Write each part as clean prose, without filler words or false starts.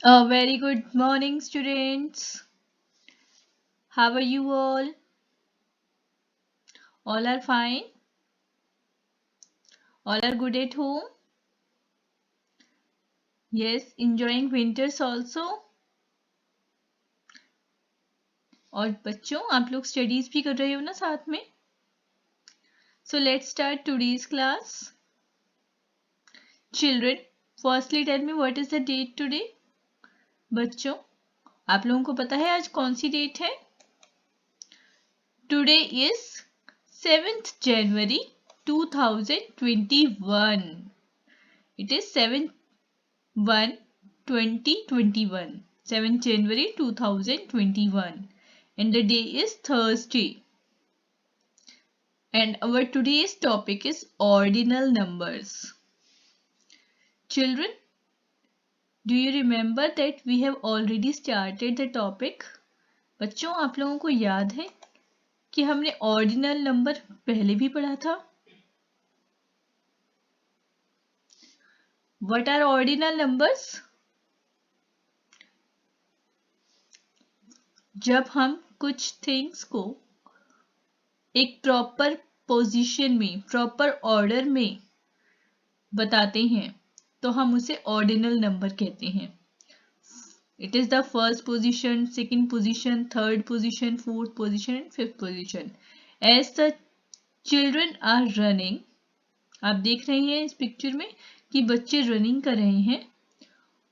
A very good morning, students. How are you all? All are fine? All are good at home? Yes, enjoying winters also. और बच्चों आप लोग studies भी कर रहे हो ना साथ में? So let's start today's class. Children, firstly tell me what is the date today? बच्चों, आप लोगों को पता है आज कौन सी डेट है? Today is 7th January 2021. It is 7th 2021, 7th January 2021, and the day is Thursday. And our today's topic is ordinal numbers. Children, do you remember that we have already started the topic? बच्चों आप लोगों को याद है कि हमने ordinal number पहले भी पढ़ा था? What are ordinal numbers? जब हम कुछ थिंग्स को एक प्रॉपर पोजीशन में, प्रॉपर ऑर्डर में बताते हैं तो हम उसे ऑर्डिनल नंबर कहते हैं. It is the first position, second position, third position, fourth position and fifth position. As the children are running, आप देख रहे हैं इस पिक्चर में कि बच्चे रनिंग कर रहे हैं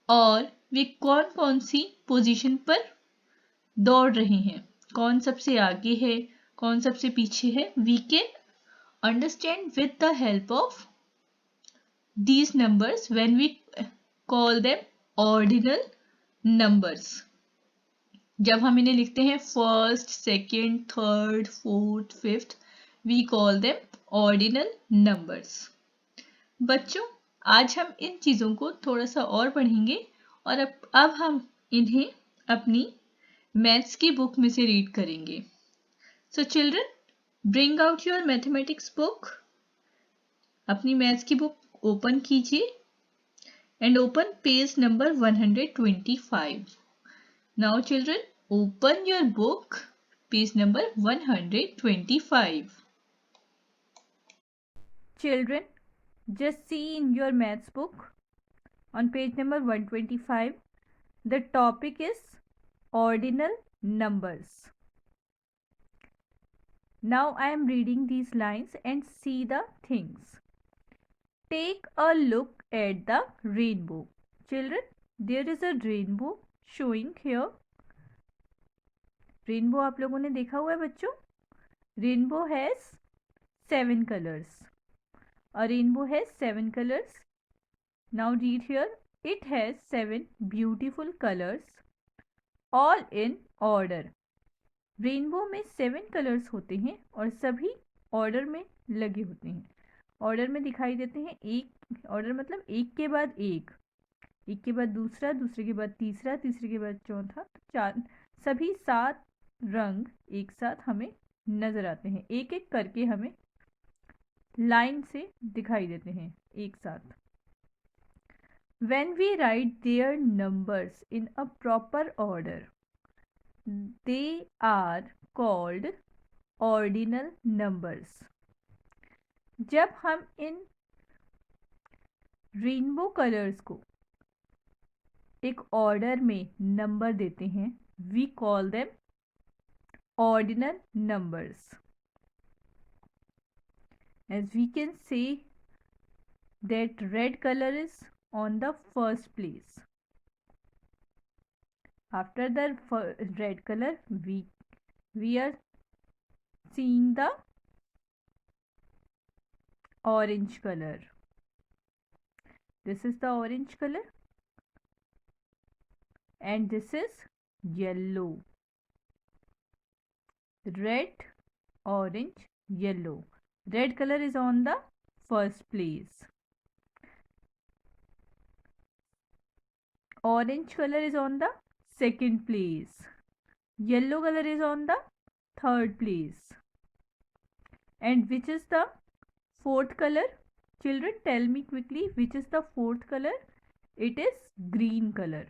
और वे कौन कौन सी पोजीशन पर दौड़ रहे हैं, कौन सबसे आगे है, कौन सबसे पीछे है. We can understand with the help of these numbers when we call them ordinal numbers. जब हम इन्हें लिखते हैं first, second, third, fourth, fifth, we call them ordinal numbers. बच्चों आज हम इन चीज़ों को थोड़ा सा और पढ़ेंगे और अब हम इन्हें अपनी मैथ्स की बुक में से रीड करेंगे. So children, bring out your mathematics book. अपनी मैथ्स की बुक ओपन कीजिए and open page number 125. Now children, open your book, page number 125. Children, just see in your maths book on page number 125. The topic is ordinal numbers. Now I am reading these lines and see the things. Take a look at the rainbow. Children, there is a rainbow showing here. Rainbow आप लोगों ने देखा हुआ है बच्चों? Rainbow has 7 colors. A rainbow has 7 colors. Now read here. It has 7 beautiful colors, all in order. Rainbow में 7 colors होते हैं और सभी order में लगे होते हैं. ऑर्डर में दिखाई देते हैं. एक ऑर्डर मतलब एक के बाद एक के बाद दूसरा, दूसरे के बाद तीसरा, तीसरे के बाद चौथा, चार. सभी 7 रंग एक साथ हमें नजर आते हैं. एक एक करके हमें लाइन से दिखाई देते हैं एक साथ. When we write their numbers in a proper order, they are called ordinal numbers. जब हम इन रेनबो कलर्स को एक ऑर्डर में नंबर देते हैं, we call them ordinal numbers. As we can see that red color is on the first place. After the red color, we are seeing the orange color. This is the orange color and this is yellow. Red, orange, yellow. Red color is on the first place. Orange color is on the second place. Yellow color is on the third place. And which is the fourth color? Children, tell me quickly, which is the fourth color? It is green color.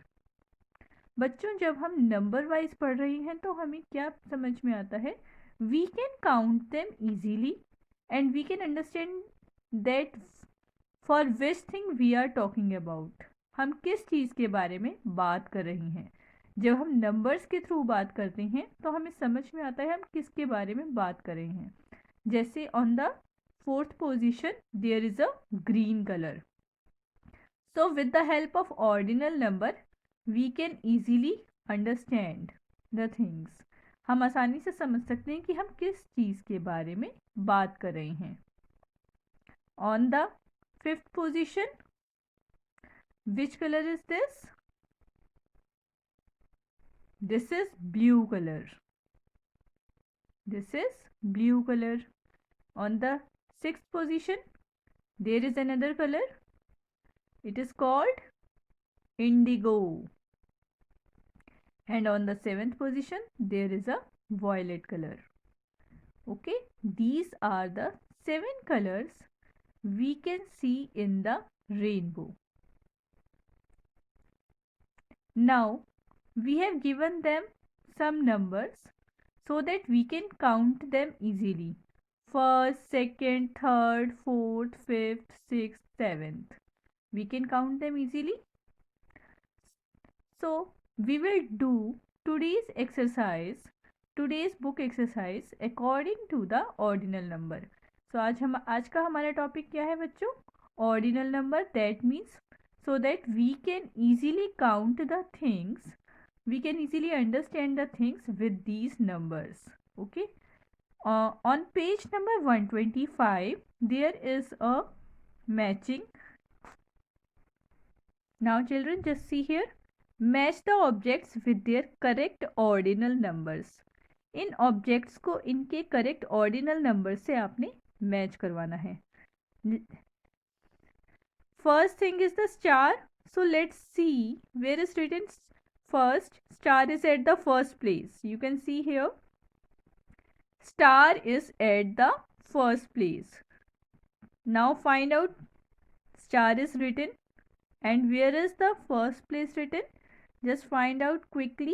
बच्चों जब हम number wise पढ़ रहे हैं तो हमें क्या समझ में आता है, we can count them easily and we can understand that for which thing we are talking about, हम किस चीज़ के बारे में बात कर रहे हैं। जब हम नंबर्स के थ्रू बात करते हैं तो हमें समझ में आता है हम किसके बारे में बात कर रहे हैं। जैसे on the fourth position there is a green colour, so with the help of ordinal number we can easily understand the things, हम आसानी से समझ सकते हैं कि हम किस चीज़ के बारे में बात कर रहे हैं। On the fifth position which color is this? This is blue color. This is blue color. On the sixth position there is another color. It is called indigo. And on the seventh position there is a violet color. Okay, these are the 7 colors we can see in the rainbow. Now we have given them some numbers so that we can count them easily. First, second, third, fourth, fifth, sixth, seventh. We can count them easily. So we will do today's exercise, today's book exercise according to the ordinal number. So आज का हमारा topic क्या है बच्चों? Ordinal number. That means so that we can easily count the things, we can easily understand the things with these numbers. Okay. On page number 125 there is a matching. Now children just see here. Match the objects with their correct ordinal numbers. In objects को इनके correct ordinal number से आपने match करवाना है. First thing is the star. So let's see where is written first. Star is at the first place. You can see here star is at the first place. Now find out star is written and where is the first place written. Just find out quickly.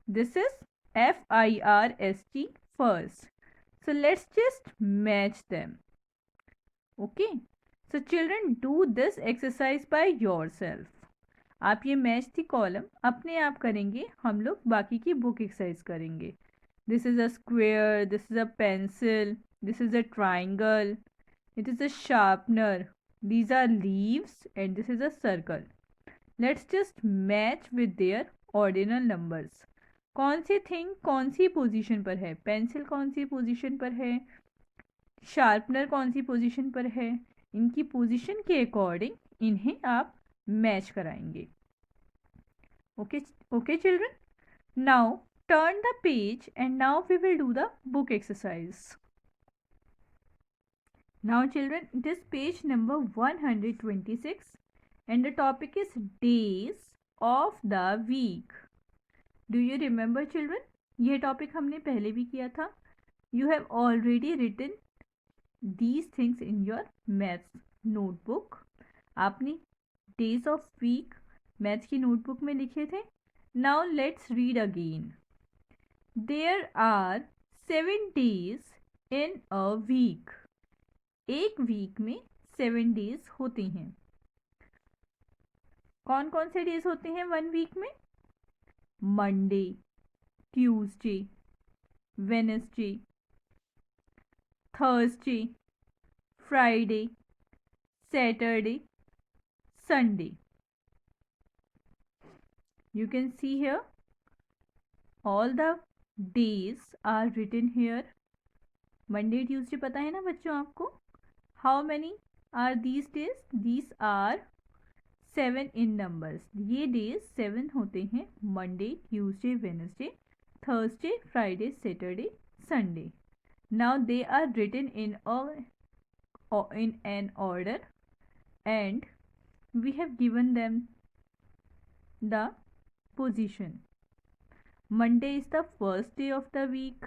This is FIRST, first. So let's just match them. Okay. So children, do this exercise by yourself. आप ये match the column अपने आप करेंगे, हम लोग बाकी की book exercise करेंगे. This is a square, this is a pencil, this is a triangle, it is a sharpener, these are leaves and this is a circle. Let's just match with their ordinal numbers. कौन सी thing कौन सी position पर है, pencil कौन सी position पर है, sharpener कौन सी position पर है, इनकी पोजीशन के अकॉर्डिंग इन्हें आप मैच कराएंगे. Okay okay children. Now turn the page and now we will do the book exercise. Now children, it is page number 126 and the topic is days of the week. Do you remember children? यह topic हमने पहले भी किया था. You have already written these things in your maths notebook. आपने days of week maths की notebook में लिखे थे. Now let's read again. There are 7 days in a week. एक वीक में 7 डेज होते हैं. कौन कौन से डेज होते हैं 1 वीक में? Monday, Tuesday, Wednesday, Thursday, Friday, Saturday, Sunday. You can see here all the days are written here. Monday Tuesday पता है ना बच्चों आपको? How many are these days? These are 7 in numbers. ये days 7 होते हैं. Monday, Tuesday, Wednesday, Thursday, Friday, Saturday, Sunday. Now they are written in an order and we have given them the position. Monday is the first day of the week.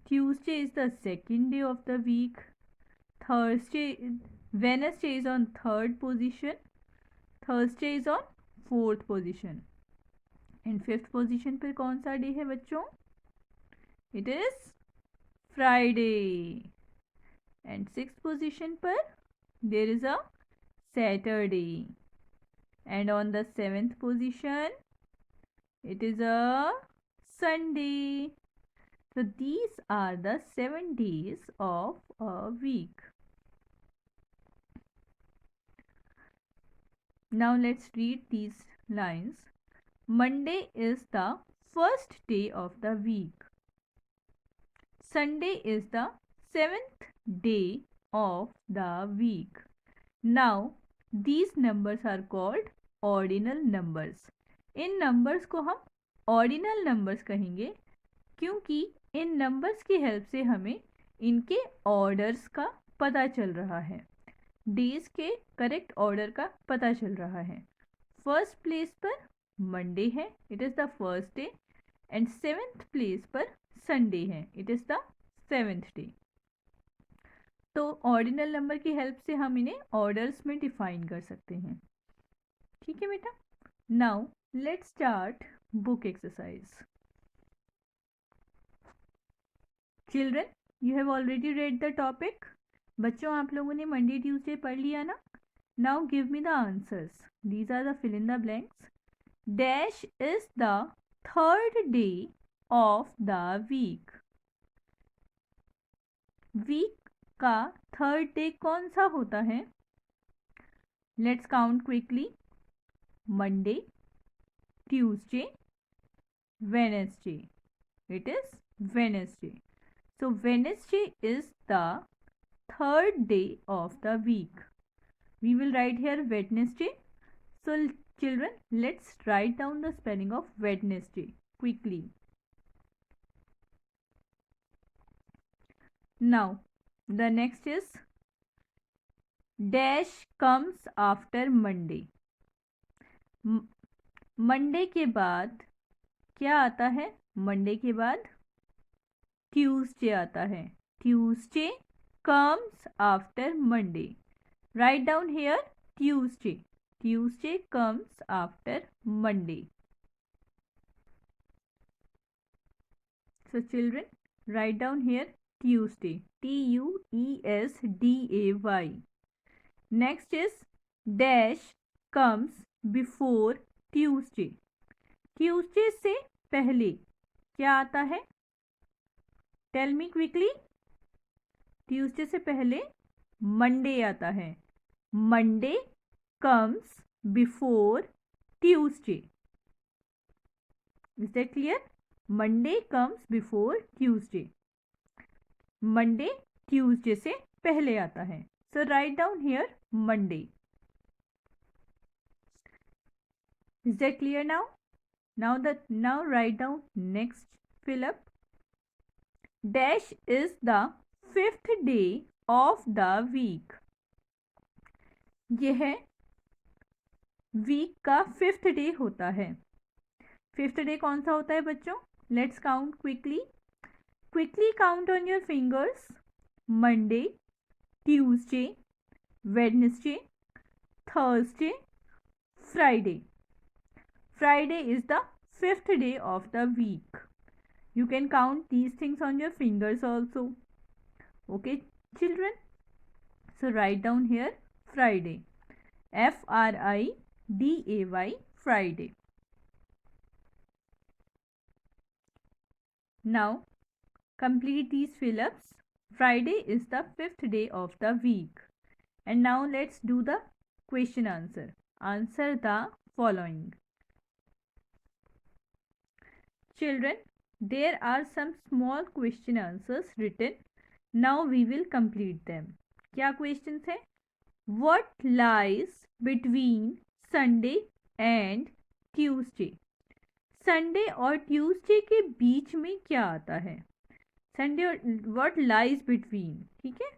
Tuesday is the second day of the week. Wednesday is on third position. Thursday is on 4th position. And 5th position पर कौन सा day है बच्चों? It is Friday. And 6th position पर there is a Saturday. And on the 7th position it is a Sunday. So these are the 7 days of a week. Now let's read these lines. Monday is the first day of the week. Sunday is the 7th day of the week. Now these numbers are called ordinal numbers. In numbers को हम ordinal numbers कहेंगे क्योंकि इन numbers की help से हमें इनके orders का पता चल रहा है, डेज के करेक्ट ऑर्डर का पता चल रहा है। फर्स्ट प्लेस पर मंडे है, it is the first day. And 7th place पर संडे है, it is the 7th day. तो ऑर्डिनल नंबर की हेल्प से हम इन्हें ऑर्डर्स में डिफाइन कर सकते हैं। ठीक है बेटा। Now let's start book exercise. Children, you have already read the topic. बच्चों आप लोगों ने मंडे ट्यूसडे पढ़ लिया ना? Now give me the answers. These are the fill in the blanks. Dash is the third day of the week. Week का third day कौन सा होता है? Let's count quickly. Monday, Tuesday, Wednesday. It is Wednesday. So Wednesday is the third day of the week. We will write here Wednesday. So children, let's write down the spelling of Wednesday quickly. Now the next is dash comes after Monday. Monday के बाद क्या आता है? Monday के बाद Tuesday आता है। Tuesday comes after Monday. Right down here Tuesday. Tuesday comes after Monday. So children write down here Tuesday, TUESDAY। Next is dash comes before Tuesday. Tuesday से पहले क्या आता है? Tell me quickly. ट्यूसडे से पहले Monday आता है। Monday comes before Tuesday. Is that clear? Monday comes before Tuesday. Monday Tuesday से पहले आता है। So right down here Monday. Is that clear now? Now write down next fill up. Dash is the 5th day of the week. यह week का 5th day होता है। 5th day कौन सा होता है बच्चों? Let's count quickly. Quickly count on your fingers. Monday, Tuesday, Wednesday, Thursday, Friday. Friday is the 5th day of the week. You can count these things on your fingers also. Okay, children? So write down here Friday. FRIDAY, Friday. Now complete these fill-ups. Friday is the 5th day of the week. And now let's do the question answer. Answer the following. Children, there are some small question answers written. Now we will complete them. क्या questions है? What lies between Sunday and Tuesday? Sunday और Tuesday के बीच में क्या आता है? Sunday और what lies between, ठीक है?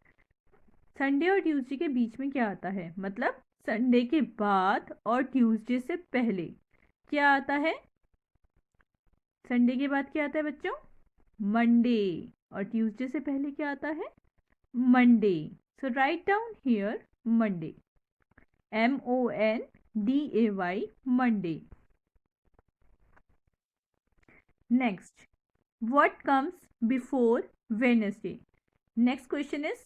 Sunday और Tuesday के बीच में क्या आता है? मतलब Sunday के बाद और Tuesday से पहले क्या आता है? संडे के बाद क्या आता है बच्चों? मंडे। और ट्यूसडे से पहले क्या आता है? Monday. So right down here Monday. MONDAY। DAY, Monday. Next, what comes before Wednesday? Next question is,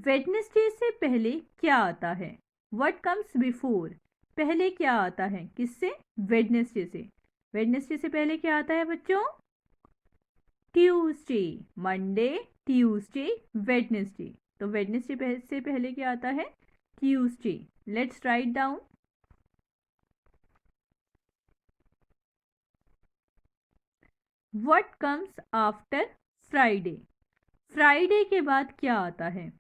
Wednesday से पहले क्या आता है? What comes before? पहले क्या आता है? किससे? Wednesday से. Wednesday से पहले क्या आता है बच्चों? Tuesday, Monday, Tuesday, Wednesday. तो Wednesday से पहले क्या आता है? Tuesday. Let's write down. What comes after Friday? Friday के बाद क्या आता है?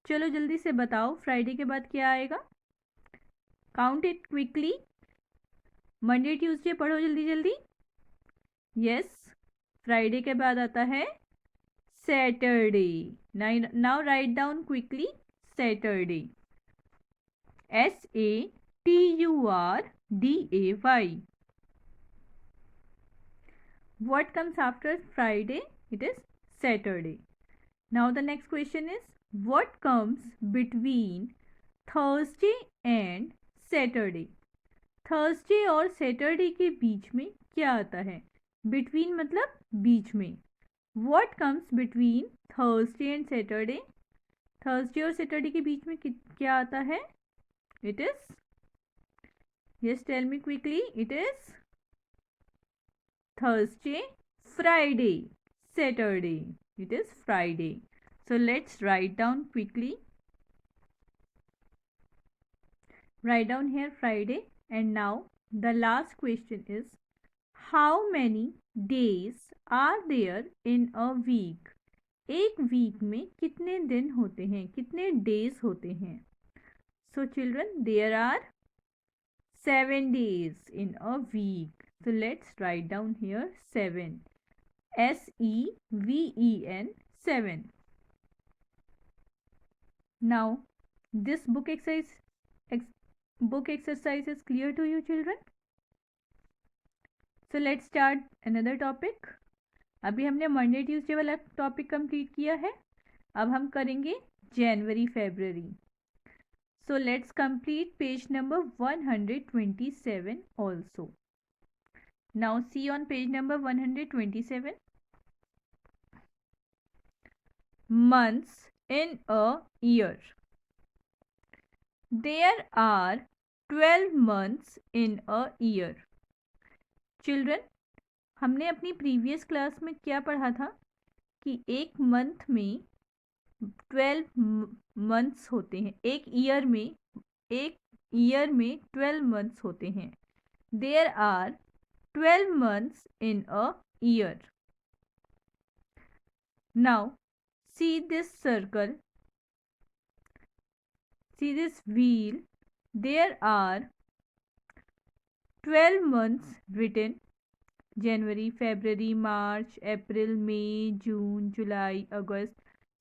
चलो जल्दी से बताओ, Friday के बाद क्या आएगा? Count it quickly. Monday, Tuesday पढ़ो जल्दी जल्दी. Yes, Friday के बाद आता है Saturday. Now write down quickly Saturday. Saturday. What comes after Friday? It is Saturday. Now the next question is, what comes between Thursday and Saturday? Thursday और Saturday के बीच में क्या आता है? Between मतलब बीच में. What comes between Thursday and Saturday? Thursday और Saturday के बीच में क्या आता है? It is, yes, tell me quickly. It is Thursday, Friday, Saturday. It is Friday. So let's write down quickly. Write down here Friday. And now the last question is, how many days are there in a week? एक week में कितने दिन होते हैं? कितने days होते हैं? So children, there are 7 days in a week. So let's write down here 7. SEVEN, 7. Now this book exercise is clear to you children? So let's start another topic. अभी हमने मंडे ट्यूसडे वाला topic complete किया है. अब हम करेंगे जनवरी फरवरी. So let's complete page number 127 also. Now see on page number 127. Months in a year. There are 12 months in a year. Children, हमने अपनी प्रीवियस क्लास में क्या पढ़ा था कि एक मंथ में 12 मंथ्स होते हैं. एक ईयर में 12 मंथ्स होते हैं. There are 12 months in a year. Now see this circle. See this wheel. There are 12 months written. January, February, March, April, May, June, July, August,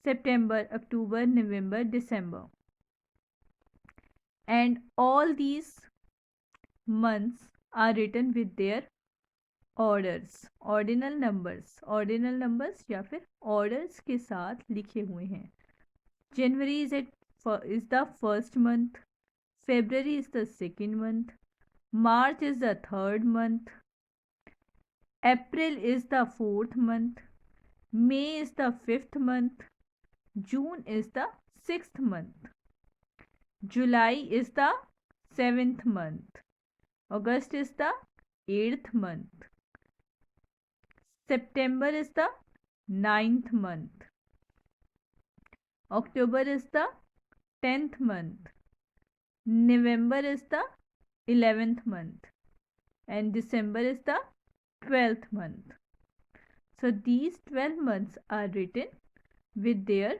September, October, November, December. And all these months are written with their orders, ordinal numbers या फिर orders के साथ लिखे हुए हैं. January is the first month. February is the second month. March is the third month. April is the fourth month. May is the fifth month. June is the sixth month. July is the seventh month. August is the eighth month. September is the ninth month. October is the 10th month. November is the 11th month. And December is the 12th month. So these 12 months are written with their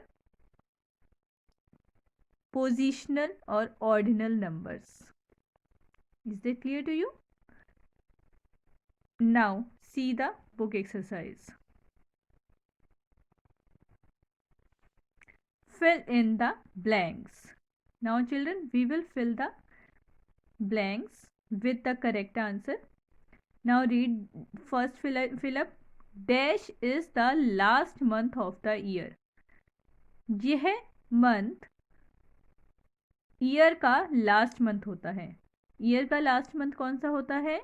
positional or ordinal numbers. Is that clear to you? Now see the book exercise. Fill in the blanks. Now children, we will fill the blanks with the correct answer. Now read first, fill up. Dash is the last month of the year. यह month year का last month होता है. Year का last month कौन सा होता है?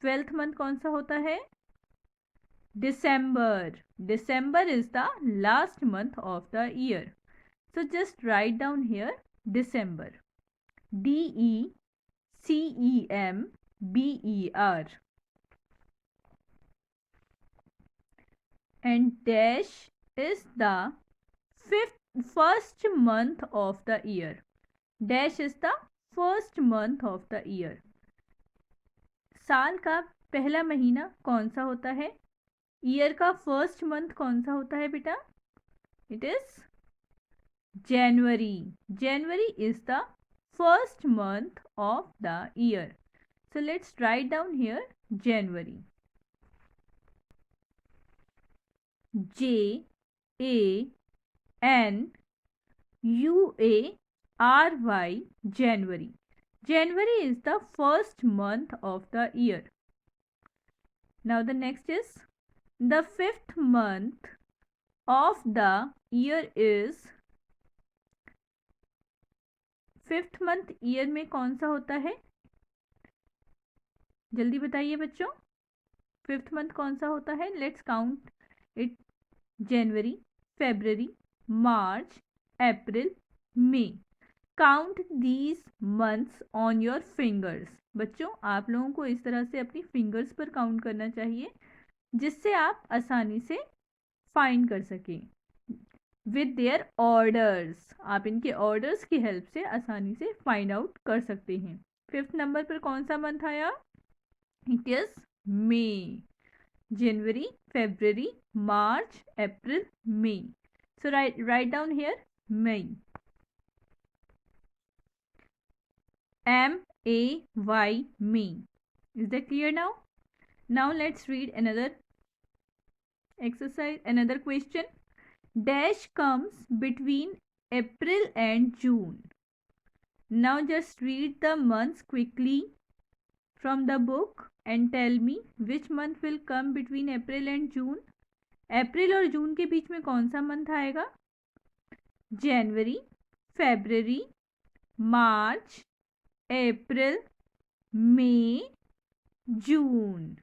12th month कौन सा होता है? December. December is the last month of the year. So just write down here December. December. And dash is the first month of the year. Dash is the first month of the year. साल का पहला महीना कौन सा होता है? Year का first month कौन सा होता है बेटा? It is January. January is the first month of the year. So let's write down here January. January. January. January is the first month of the year. Now the next is the fifth month of the year is fifth month year में कौन सा होता है? जल्दी बताइए बच्चों, fifth month कौन सा होता है? Let's count it. January, February, March, April, May. Count these months on your fingers. बच्चों आप लोगों को इस तरह से अपनी फिंगर्स पर काउंट करना चाहिए जिससे आप आसानी से फाइंड कर सकें विद देयर ऑर्डर्स. आप इनके ऑर्डर्स की हेल्प से आसानी से फाइंड आउट कर सकते हैं. फिफ्थ नंबर पर कौन सा मंथ आया? It is May. January, February, March, April, May. So right down here May. M-A-Y, May. Is that clear now? Now let's read another exercise, another question. Dash comes between April and June. Now just read the months quickly from the book and tell me which month will come between April and June. अप्रैल और जून के बीच में कौन सा month आएगा? जनवरी, February, March, April, May, जून.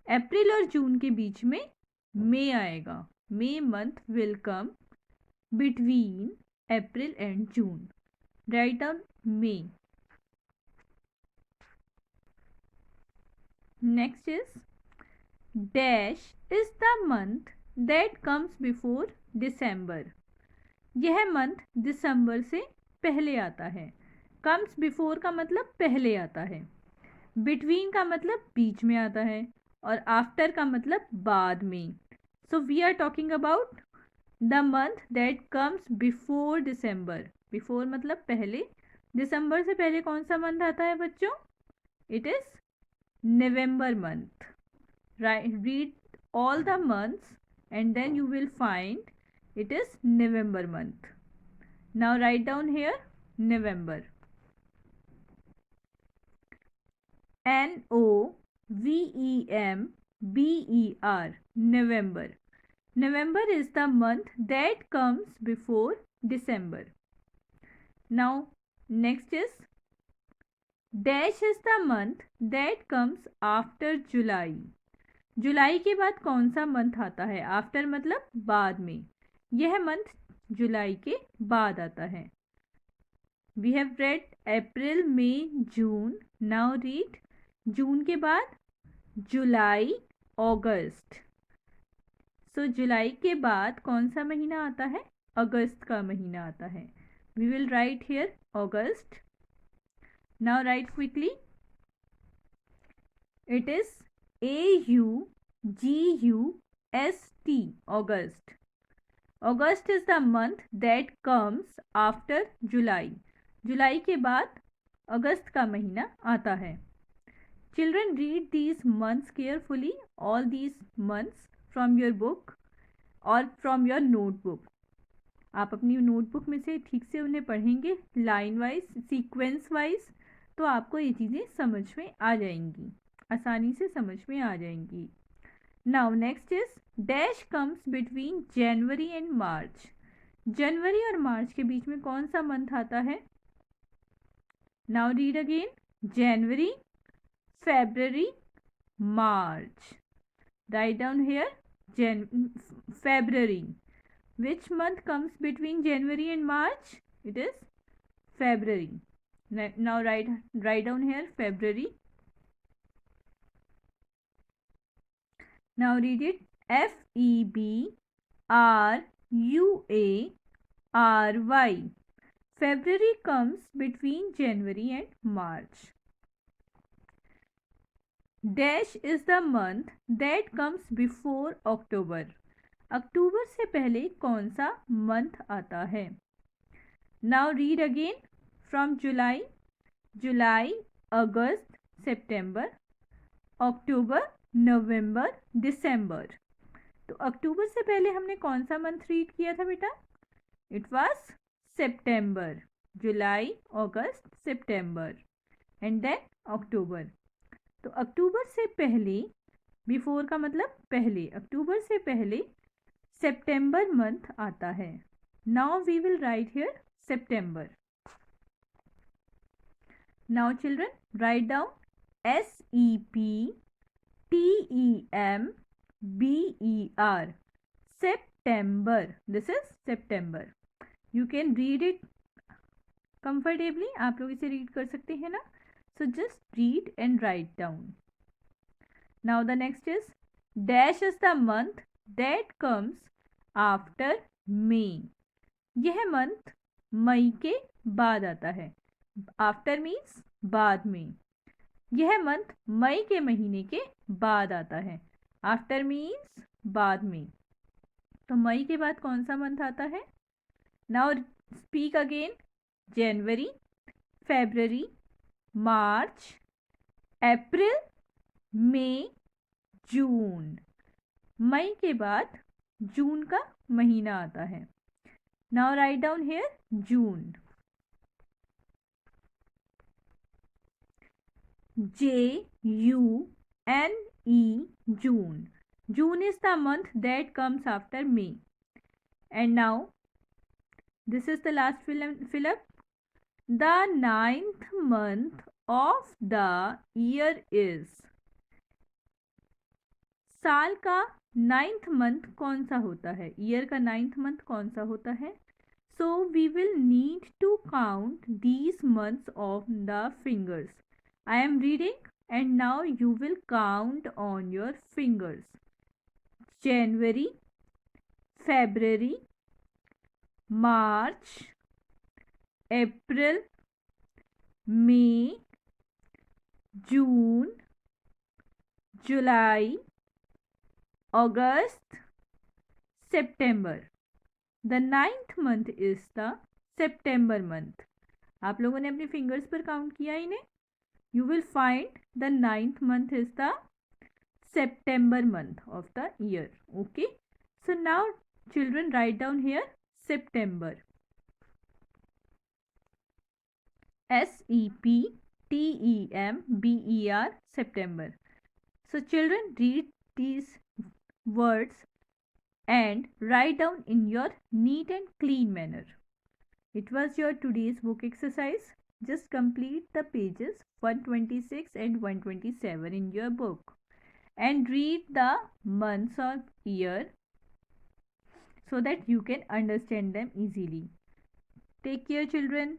अप्रैल और जून के बीच में मई आएगा. May month will come between April and June. Right down May. Next is dash is the month that comes before December. यह मंथ दिसंबर से पहले आता है. कम्स बिफोर का मतलब पहले आता है. बिटवीन का मतलब बीच में आता है और आफ्टर का मतलब बाद में. So we are talking about the month that comes before December. Before मतलब पहले. दिसंबर से पहले कौन सा मंथ आता है बच्चों? It is November month. Read all the months and then you will find it is November month. Now write down here November. November. November. November is the month that comes before December. Now next is dash is the month that comes after July. जुलाई के बाद कौन सा month आता है? After मतलब बाद में. यह मंथ जुलाई के बाद आता है. We have read April, May, June. Now read June के बाद जुलाई, अगस्त. सो जुलाई के बाद कौन सा महीना आता है? अगस्त का महीना आता है. We will write here August. Now write quickly. It is AUGUST, August. August is the month that comes after July. जुलाई के बाद अगस्त का महीना आता है. Children, read these months carefully, all these months from your book or from your notebook. आप अपनी notebook में से ठीक से उन्हें पढ़ेंगे लाइन वाइज, सीक्वेंस वाइज, तो आपको ये चीज़ें समझ में आ जाएंगी, आसानी से समझ में आ जाएंगी. Now next is dash comes between January and March. जनवरी और मार्च के बीच में कौन सा मंथ आता है? Now read again. January, February, March. Write down here February. Which month comes between January and March? It is February. Now write down here February. Now read it. February. February comes between January and March. Dash is the month that comes before October. अक्टूबर से पहले कौन सा month आता है? Now read again from July, August, September, October, November, December. तो अक्टूबर से पहले हमने कौन सा मंथ रीड किया था बेटा? It was September. July, August, September and then October. तो अक्टूबर से पहले, बिफोर का मतलब पहले, अक्टूबर से पहले सितंबर मंथ आता है. Now we will write here September. Now children write down SEPTEMBER. September. This is September. You can read it comfortably. आप लोग इसे रीड कर सकते हैं ना? So just read and write down. Now the next is dash is the month that comes after May. यह month मई के बाद आता है. After means बाद में. यह मंथ मई के महीने के बाद आता है. After means बाद में. तो मई के बाद कौन सा मंथ आता है? Now speak again. January, February, March, April, May, June. मई के बाद जून का महीना आता है. Now write down here June. JUNE, June. June is the month that comes after May. And now this is the last fill up. The 9th month of the year is. साल का 9th month कौन सा होता है? Year का 9th month कौन सा होता है? So we will need to count these months on the fingers. I am reading and now you will count on your fingers. January, February, March, April, May, June, July, August, September. The 9th month is the September month. आप लोगों ने अपने fingers पर count किया इन्हें? You will find the 9th month is the September month of the year. Okay. So now children write down here September. SEPTEMBER. September. So children read these words and write down in your neat and clean manner. It was your today's book exercise. Just complete the pages 126 and 127 in your book and read the months of year so that you can understand them easily. Take care children.